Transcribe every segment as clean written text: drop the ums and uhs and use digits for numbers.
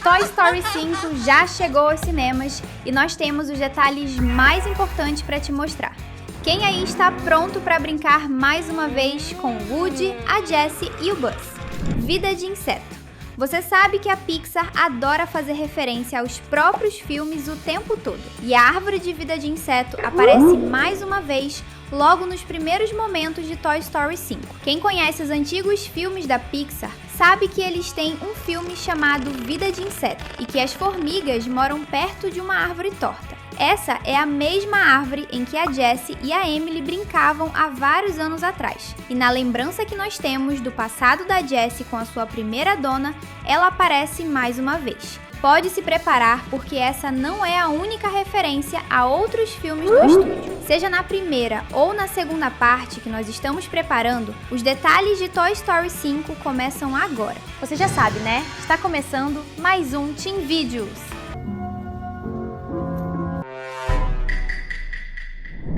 Toy Story 5 já chegou aos cinemas e nós temos os detalhes mais importantes para te mostrar. Quem aí está pronto para brincar mais uma vez com o Woody, a Jessie e o Buzz? Vida de inseto. Você sabe que a Pixar adora fazer referência aos próprios filmes o tempo todo. E a árvore de vida de inseto aparece mais uma vez logo nos primeiros momentos de Toy Story 5. Quem conhece os antigos filmes da Pixar sabe que eles têm um filme chamado Vida de Inseto e que as formigas moram perto de uma árvore torta. Essa é a mesma árvore em que a Jessie e a Emily brincavam há vários anos atrás. E na lembrança que nós temos do passado da Jessie com a sua primeira dona, ela aparece mais uma vez. Pode se preparar porque essa não é a única referência a outros filmes do estúdio. Seja na primeira ou na segunda parte que nós estamos preparando, os detalhes de Toy Story 5 começam agora. Você já sabe, né? Está começando mais um Team Videos.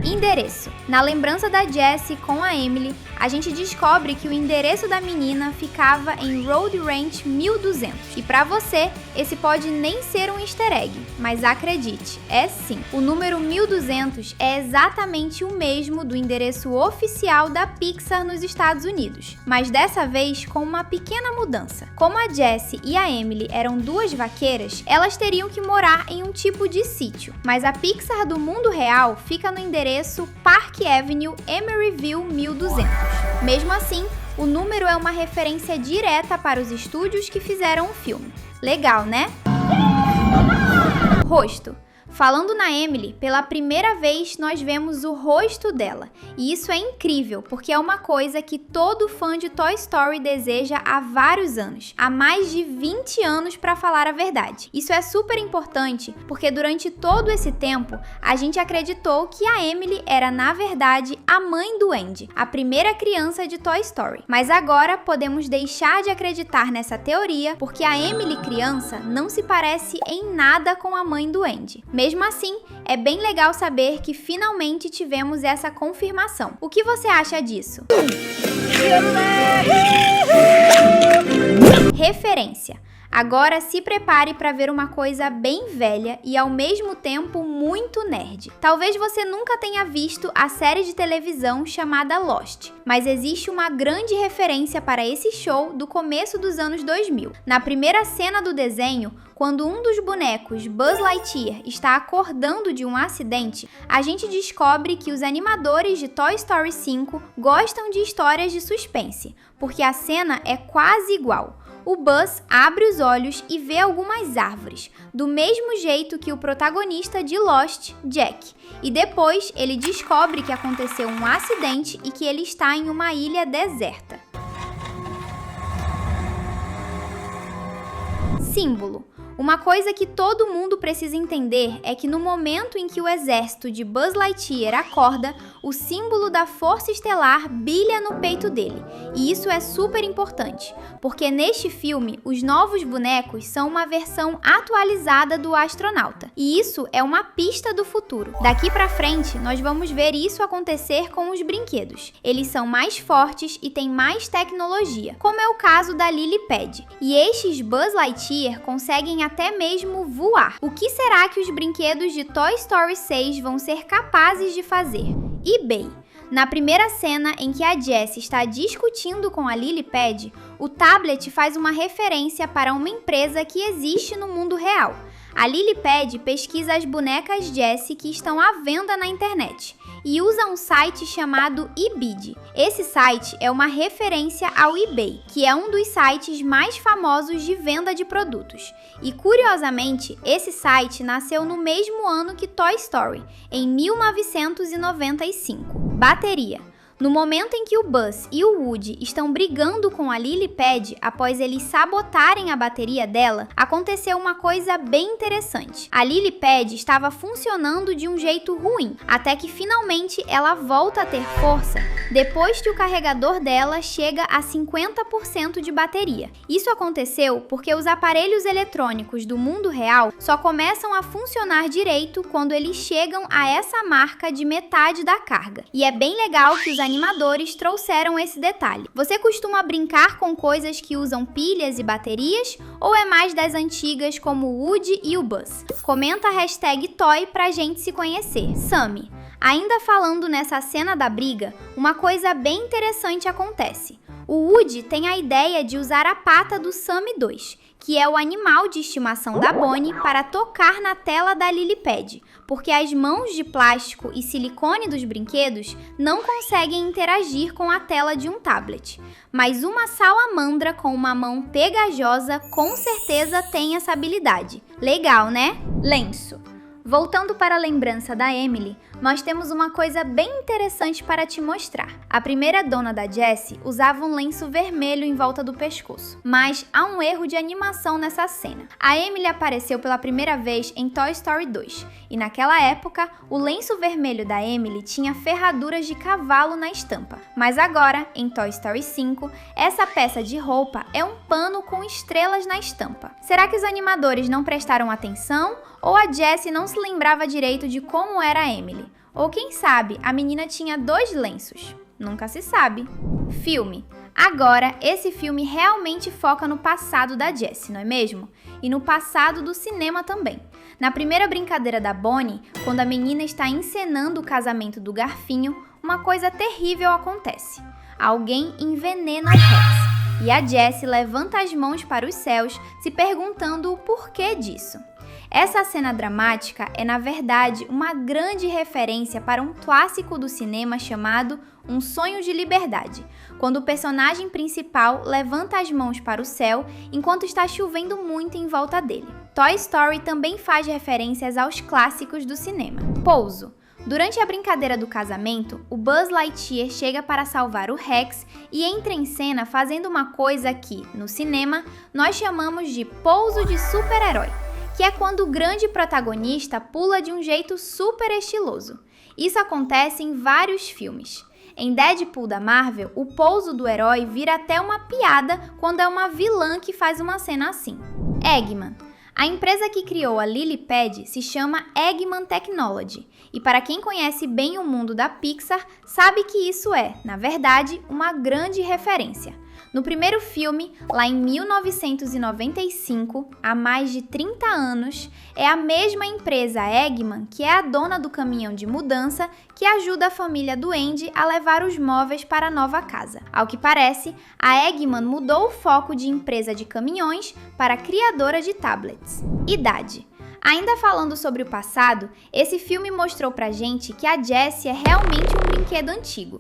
Endereço. Na lembrança da Jessie com a Emily, a gente descobre que o endereço da menina ficava em Road Ranch 1200. E pra você, esse pode nem ser um easter egg, mas acredite, é sim. O número 1200 é exatamente o mesmo do endereço oficial da Pixar nos Estados Unidos, mas dessa vez com uma pequena mudança. Como a Jessie e a Emily eram duas vaqueiras, elas teriam que morar em um tipo de sítio, mas a Pixar do mundo real fica no endereço Park Avenue, Emeryville 1200. Mesmo assim, o número é uma referência direta para os estúdios que fizeram o filme. Legal, né? Rosto. Falando na Emily, pela primeira vez nós vemos o rosto dela. E isso é incrível, porque é uma coisa que todo fã de Toy Story deseja há vários anos. Há mais de 20 anos, para falar a verdade. Isso é super importante, porque durante todo esse tempo, a gente acreditou que a Emily era, na verdade, a mãe do Andy, a primeira criança de Toy Story. Mas agora podemos deixar de acreditar nessa teoria, porque a Emily criança não se parece em nada com a mãe do Andy. Mesmo assim, é bem legal saber que finalmente tivemos essa confirmação. O que você acha disso? Referência. Agora se prepare para ver uma coisa bem velha e ao mesmo tempo muito nerd. Talvez você nunca tenha visto a série de televisão chamada Lost, mas existe uma grande referência para esse show do começo dos anos 2000. Na primeira cena do desenho, quando um dos bonecos, Buzz Lightyear, está acordando de um acidente, a gente descobre que os animadores de Toy Story 5 gostam de histórias de suspense, porque a cena é quase igual. O Buzz abre os olhos e vê algumas árvores, do mesmo jeito que o protagonista de Lost, Jack. E depois ele descobre que aconteceu um acidente e que ele está em uma ilha deserta. Símbolo. Uma coisa que todo mundo precisa entender é que no momento em que o exército de Buzz Lightyear acorda, o símbolo da Força Estelar brilha no peito dele. E isso é super importante, porque neste filme, os novos bonecos são uma versão atualizada do astronauta. E isso é uma pista do futuro. Daqui pra frente, nós vamos ver isso acontecer com os brinquedos. Eles são mais fortes e têm mais tecnologia, como é o caso da Lily Pad. E estes Buzz Lightyear conseguem até mesmo voar. O que será que os brinquedos de Toy Story 6 vão ser capazes de fazer? eBay. Na primeira cena em que a Jessie está discutindo com a Lily Pad, o tablet faz uma referência para uma empresa que existe no mundo real. A Lily Pad pesquisa as bonecas Jessie que estão à venda na internet e usa um site chamado eBid. Esse site é uma referência ao eBay, que é um dos sites mais famosos de venda de produtos. E curiosamente, esse site nasceu no mesmo ano que Toy Story, em 1995. Bateria. No momento em que o Buzz e o Woody estão brigando com a Lily Pad após eles sabotarem a bateria dela, aconteceu uma coisa bem interessante. A Lily Pad estava funcionando de um jeito ruim, até que finalmente ela volta a ter força depois que o carregador dela chega a 50% de bateria. Isso aconteceu porque os aparelhos eletrônicos do mundo real só começam a funcionar direito quando eles chegam a essa marca de metade da carga. E é bem legal que os animadores trouxeram esse detalhe. Você costuma brincar com coisas que usam pilhas e baterias ou é mais das antigas como o Woody e o Buzz? Comenta a hashtag Toy pra gente se conhecer. Sammy, ainda falando nessa cena da briga, uma coisa bem interessante acontece. O Woody tem a ideia de usar a pata do Sammy 2, que é o animal de estimação da Bonnie, para tocar na tela da Lilypad, porque as mãos de plástico e silicone dos brinquedos não conseguem interagir com a tela de um tablet. Mas uma salamandra com uma mão pegajosa com certeza tem essa habilidade. Legal, né? Lenço. Voltando para a lembrança da Emily, nós temos uma coisa bem interessante para te mostrar. A primeira dona da Jessie usava um lenço vermelho em volta do pescoço, mas há um erro de animação nessa cena. A Emily apareceu pela primeira vez em Toy Story 2, e naquela época, o lenço vermelho da Emily tinha ferraduras de cavalo na estampa. Mas agora, em Toy Story 5, essa peça de roupa é um pano com estrelas na estampa. Será que os animadores não prestaram atenção? Ou a Jessie não se lembrava direito de como era a Emily? Ou quem sabe, a menina tinha 2 lenços? Nunca se sabe. Filme. Agora, esse filme realmente foca no passado da Jessie, não é mesmo? E no passado do cinema também. Na primeira brincadeira da Bonnie, quando a menina está encenando o casamento do Garfinho, uma coisa terrível acontece. Alguém envenena o Rex. E a Jessie levanta as mãos para os céus, se perguntando o porquê disso. Essa cena dramática é, na verdade, uma grande referência para um clássico do cinema chamado Um Sonho de Liberdade, quando o personagem principal levanta as mãos para o céu enquanto está chovendo muito em volta dele. Toy Story também faz referências aos clássicos do cinema. Pouso. Durante a brincadeira do casamento, o Buzz Lightyear chega para salvar o Rex e entra em cena fazendo uma coisa que, no cinema, nós chamamos de pouso de super-herói, que é quando o grande protagonista pula de um jeito super estiloso. Isso acontece em vários filmes. Em Deadpool da Marvel, o pouso do herói vira até uma piada quando é uma vilã que faz uma cena assim. Eggman. A empresa que criou a Lilypad se chama Eggman Technology, e para quem conhece bem o mundo da Pixar, sabe que isso é, na verdade, uma grande referência. No primeiro filme, lá em 1995, há mais de 30 anos, é a mesma empresa Eggman, que é a dona do caminhão de mudança, que ajuda a família do Andy a levar os móveis para a nova casa. Ao que parece, a Eggman mudou o foco de empresa de caminhões para criadora de tablets. Idade. Ainda falando sobre o passado, esse filme mostrou pra gente que a Jessie é realmente um brinquedo antigo.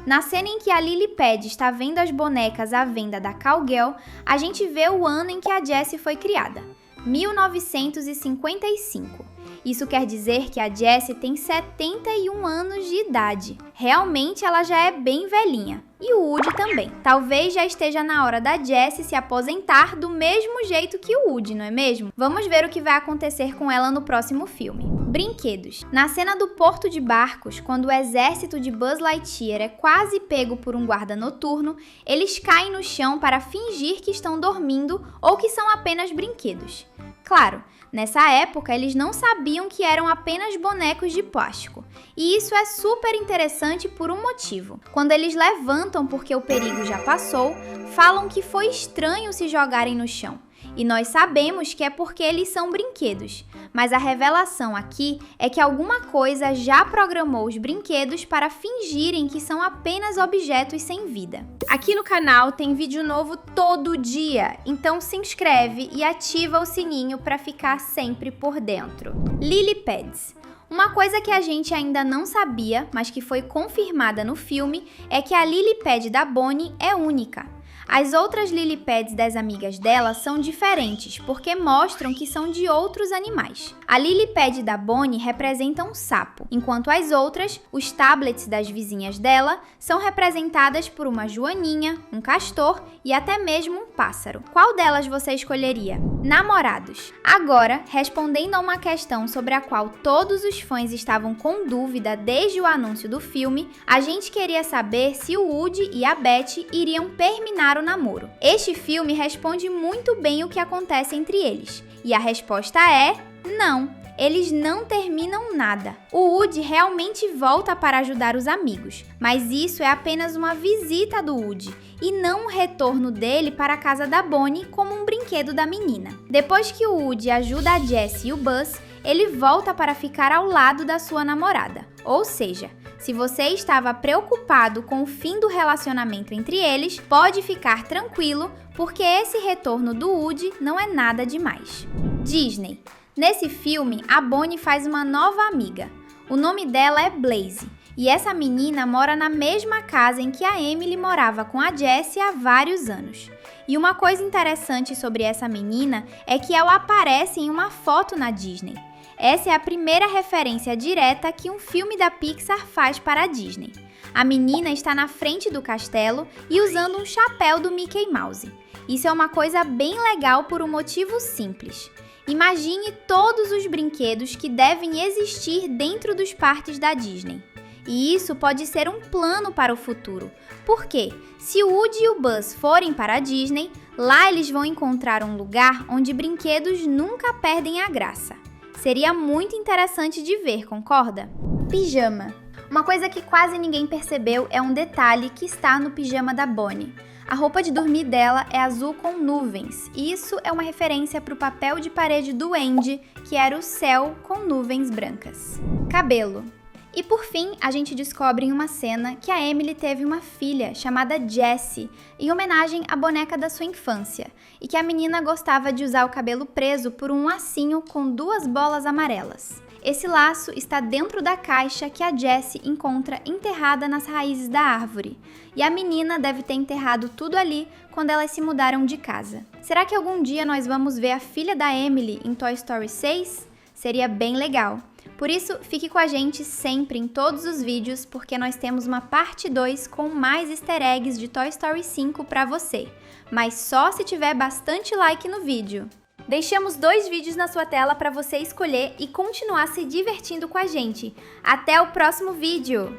Na cena em que a Lilypad está vendo as bonecas à venda da Cowgirl, a gente vê o ano em que a Jessie foi criada, 1955. Isso quer dizer que a Jessie tem 71 anos de idade. Realmente ela já é bem velhinha. E o Woody também. Talvez já esteja na hora da Jessie se aposentar do mesmo jeito que o Woody, não é mesmo? Vamos ver o que vai acontecer com ela no próximo filme. Brinquedos. Na cena do porto de barcos, quando o exército de Buzz Lightyear é quase pego por um guarda noturno, eles caem no chão para fingir que estão dormindo ou que são apenas brinquedos. Claro, nessa época eles não sabiam que eram apenas bonecos de plástico. E isso é super interessante por um motivo. Quando eles levantam porque o perigo já passou, falam que foi estranho se jogarem no chão. E nós sabemos que é porque eles são brinquedos. Mas a revelação aqui é que alguma coisa já programou os brinquedos para fingirem que são apenas objetos sem vida. Aqui no canal tem vídeo novo todo dia, então se inscreve e ativa o sininho para ficar sempre por dentro. Lilypads. Uma coisa que a gente ainda não sabia, mas que foi confirmada no filme, é que a Lilypad da Bonnie é única. As outras Lilypads das amigas dela são diferentes, porque mostram que são de outros animais. A Lilypad da Bonnie representa um sapo, enquanto as outras, os tablets das vizinhas dela, são representadas por uma joaninha, um castor e até mesmo um pássaro. Qual delas você escolheria? Namorados. Agora, respondendo a uma questão sobre a qual todos os fãs estavam com dúvida desde o anúncio do filme, a gente queria saber se o Woody e a Betty iriam terminar o namoro. Este filme responde muito bem o que acontece entre eles, e a resposta é não. eles não terminam nada. O Woody realmente volta para ajudar os amigos, mas isso é apenas uma visita do Woody e não um retorno dele para a casa da Bonnie como um brinquedo da menina. Depois que o Woody ajuda a Jessie e o Buzz, ele volta para ficar ao lado da sua namorada. Ou seja, se você estava preocupado com o fim do relacionamento entre eles, pode ficar tranquilo, porque esse retorno do Woody não é nada demais. Disney. Nesse filme, a Bonnie faz uma nova amiga. O nome dela é Blaze, e essa menina mora na mesma casa em que a Emily morava com a Jessie há vários anos. E uma coisa interessante sobre essa menina é que ela aparece em uma foto na Disney. Essa é a primeira referência direta que um filme da Pixar faz para a Disney. A menina está na frente do castelo e usando um chapéu do Mickey Mouse. Isso é uma coisa bem legal por um motivo simples. Imagine todos os brinquedos que devem existir dentro dos parques da Disney. E isso pode ser um plano para o futuro. Porque, se o Woody e o Buzz forem para a Disney, lá eles vão encontrar um lugar onde brinquedos nunca perdem a graça. Seria muito interessante de ver, concorda? Pijama. Uma coisa que quase ninguém percebeu é um detalhe que está no pijama da Bonnie. A roupa de dormir dela é azul com nuvens, e isso é uma referência para o papel de parede do Andy, que era o céu com nuvens brancas. Cabelo. E por fim, a gente descobre em uma cena que a Emily teve uma filha chamada Jessie, em homenagem à boneca da sua infância, e que a menina gostava de usar o cabelo preso por um lacinho com 2 bolas amarelas. Esse laço está dentro da caixa que a Jessie encontra enterrada nas raízes da árvore, e a menina deve ter enterrado tudo ali quando elas se mudaram de casa. Será que algum dia nós vamos ver a filha da Emily em Toy Story 6? Seria bem legal. Por isso, fique com a gente sempre em todos os vídeos, porque nós temos uma parte 2 com mais easter eggs de Toy Story 5 para você, mas só se tiver bastante like no vídeo. Deixamos 2 vídeos na sua tela para você escolher e continuar se divertindo com a gente. Até o próximo vídeo!